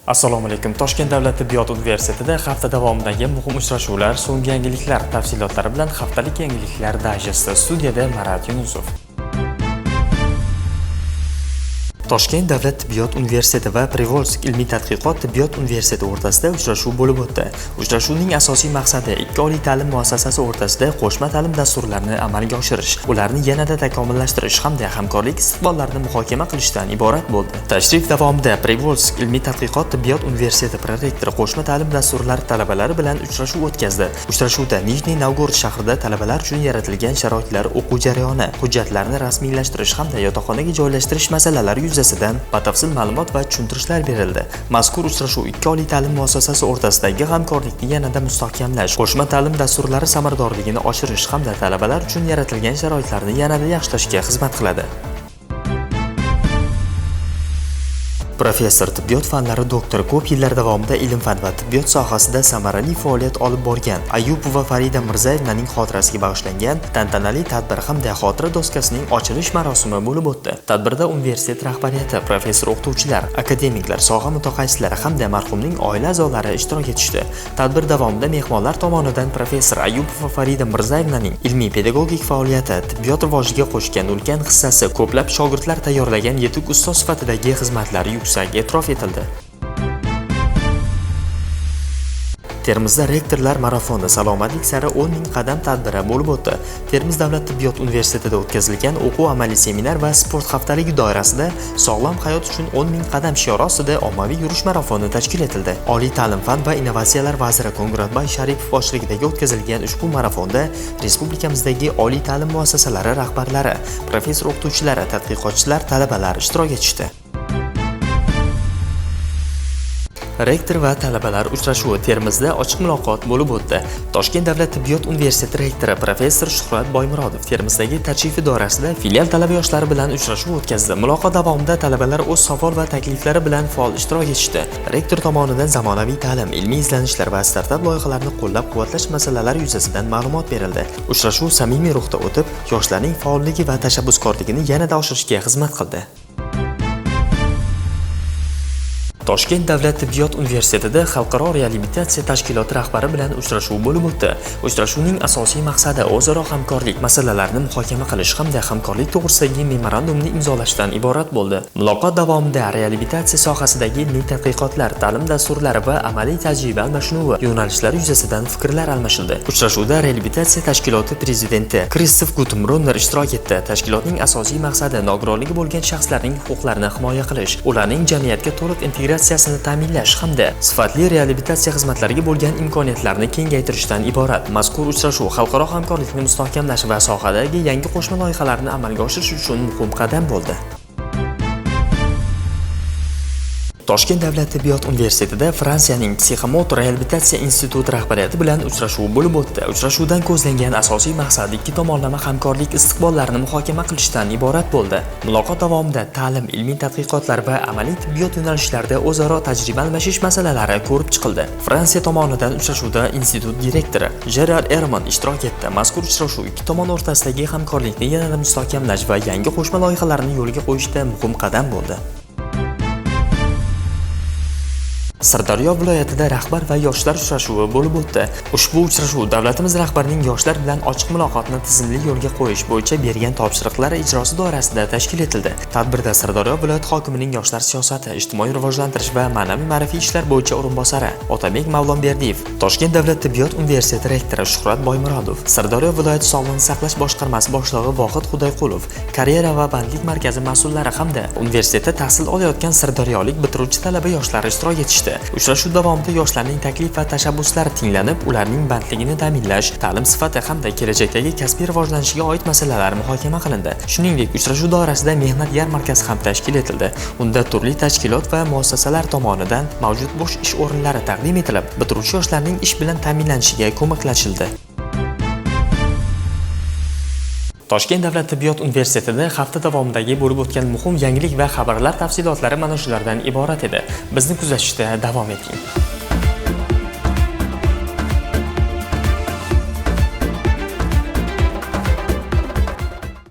Assalomu alaykum. Toshkent davlat tibbiyot universitetida hafta davomidagi muhim uchrashuvlar, so'nggi yangiliklar tafsilotlari bilan haftalik yangiliklar dayjesti. Studiyada Marat Yunusov. Toshkent davlat tibbiyot universiteti va Privolsk ilmiy tadqiqot tibbiyot universiteti o'rtasida uchrashuv bo'lib o'tdi. Uchrashuvning asosiy maqsadi ikki oliy ta'lim muassasasi o'rtasida qo'shma ta'lim dasturlarini amalga oshirish, ularni yanada takomillashtirish hamda hamkorlik istiqbollarini muhokama qilishdan iborat bo'ldi. Tashrif davomida Privolsk ilmiy tadqiqot tibbiyot universiteti prorektori qo'shma ta'lim dasturlari talabalari bilan uchrashuv o'tkazdi. Uchrashuvda Nijniy Novgorod shahrida talabalar uchun yaratilgan sharoitlar, o'quv jarayoni, hujjatlarni rasmiylashtirish hamda yotoqxonaga joylashtirish masalalari yuzasidan batafsil ma'lumot va tushuntirishlar berildi. Mazkur uchrashuv ikki oliy ta'lim muassasasi o'rtasidagi hamkorlikni yanada mustahkamlash, qo'shma ta'lim dasturlari samaradorligini oshirish hamda talabalar uchun yaratilgan sharoitlarni yanada yaxshilashga xizmat qiladi. Professor tibbiyot fanlari doktori ko'p yillar davomida ilm-fan va tibbiyot sohasida samarali faoliyat olib borgan Ayupova Farida Mirzayevnaning xotirasiga bag'ishlangan tantanali tadbir hamda xotira doskasining ochilish marosimi bo'lib o'tdi. Tadbirda universitet rahbariyati, professor o'qituvchilar, akademiklar, soha mutaxassislari hamda marhumning oila a'zolari ishtirok etishdi. Tadbir davomida mehmonlar tomonidan professor Ayupova Farida Mirzayevnaning ilmiy pedagogik faoliyati, tibbiyot rivojiga qo'shgan ulkan hissasi, ko'plab shogirdlar tayyorlagan yetuk ustoz sifatidagi xizmatlari e'tirof etildi. Termizda rektorlar marafoni salomatlik sari 10 ming qadam tadbiri bo'lib o'tdi. Termiz davlat tibbiyot universitetida o'tkazilgan o'quv amaliy seminar va sport haftaligi doirasida sog'lom hayot uchun 10 ming qadam shiori ostida ommaviy yurish marafoni tashkil etildi. Oliy ta'lim, fan va innovatsiyalar vaziri Ko'ngratboy Sharipov boshchiligidagi o'tkazilgan ushbu marafonda respublikamizdagi oliy ta'lim muassasalari rahbarlari, professor o'qituvchilari, tadqiqotchilar, talabalar ishtirok etishdi. Rektor va talabalar uchrashuvi Termizda ochiq muloqot bo'lib o'tdi. Toshkent davlat tibbiyot universiteti rektori professor Shuhrat Boymurodov Termizdagi tashrifi doirasida filial talaba yoshlari bilan uchrashuv o'tkazdi. Muloqot davomida talabalar o'z savol va takliflari bilan faol ishtirok etishdi. Rektor tomonidan zamonaviy ta'lim, ilmiy izlanishlar va startap loyihalarini qo'llab-quvvatlash masalalari yuzasidan ma'lumot berildi. Uchrashuv samimiy ruhda o'tib, yoshlarning faolligi va tashabbuskorligini yanada oshirishga xizmat qildi. Toshkent davlat tibbiyot universitetida xalqaro reabilitatsiya tashkiloti rahbari bilan uchrashuv bo'lib o'tdi. Uchrashuvning asosiy maqsadi o'zaro hamkorlik masalalarini muhokama qilish hamda hamkorlik to'g'risidagi memorandumni imzolashdan iborat bo'ldi. Muloqot davomida reabilitatsiya sohasidagi ilmiy tadqiqotlar, ta'lim dasturlari va amaliy tajriba almashinuvi yo'nalishlari yuzasidan fikrlar almashildi. Uchrashuvda reabilitatsiya tashkiloti prezidenti Kristof Gutenbrunner ishtirok etdi. Tashkilotning asosiy maqsadi nogironligi bo'lgan shaxslarning huquqlarini himoya qilish, ularning jamiyatga to'liq integratsiyasini ta'minlash hamda sifatli reabilitatsiya xizmatlariga bo'lgan imkoniyatlarni kengaytirishdan iborat. Mazkur uchrashuv xalqaro hamkorlikni mustahkamlash va sohadagi yangi qo'shma loyihalarni amalga oshirish uchun muhim qadam bo'ldi. Toshkent davlat tibbiyot universitetida Fransiyaning Psixomotor reabilitatsiya instituti rahbariyati bilan uchrashuv bo'lib o'tdi. Uchrashuvdan ko'zlangan asosiy maqsad ikki tomonlama hamkorlik istiqbollarini muhokama qilishdan iborat bo'ldi. Muloqot davomida ta'lim, ilmiy tadqiqotlar va amaliy tibbiyot yo'nalishlarida o'zaro tajriba almashish masalalari ko'rib chiqildi. Fransiya tomonidan uchrashuvda institut direktori Gerard Erman ishtirok etdi. Mazkur uchrashuv ikki tomon o'rtasidagi hamkorlikni yanada mustahkamlash va yangi qo'shma loyihalarni yo'lga qo'yishda muhim qadam bo'ldi. Sirdaryo viloyatida rahbar va yoshlar uchrashuvi bo'lib o'tdi. Ushbu uchrashuv davlatimiz rahbarining yoshlar bilan ochiq muloqotni tizimli yo'lga qo'yish bo'yicha bergan topshiriqlari ijrosi doirasida tashkil etildi. Tadbirda Sirdaryo viloyat hokimining yoshlar siyosati, ijtimoiy rivojlantirish va ma'naviy-ma'rifiy ishlar bo'yicha o'rinbosari Otabek Mavlonberdiyev, Toshkent davlat tibbiyot universiteti rektori Shuhrat Boymurodov, Sirdaryo viloyat sog'liqni saqlash boshqarmasi boshlig'i Vohid Xudoyqulov, karyera va bandlik markazi mas'ullari hamda universitetda tahsil olayotgan sirdaryolik bitiruvchi talaba yoshlar ishtirok etishdi. Uchrashuv davomida yoshlarning taklif va tashabbuslari tinglanib, ularning bandligini ta'minlash, ta'lim sifati hamda kelajakdagi kasbiy rivojlanishiga oid masalalar muhokama qilindi. Shuningdek, uchrashuv doirasida mehnat yarmarkasi ham tashkil etildi. Unda turli tashkilot va muassasalar tomonidan mavjud bo'sh ish o'rinlari taqdim etilib, bitiruvchi yoshlarning ish bilan ta'minlanishiga ko'maklashildi. Toshkent davlat tibbiyot universitetida hafta davomidagi bo'lib o'tgan muhim yangilik va xabarlar tafsilotlari mana shulardan iborat edi. Bizni kuzatishda davom eting.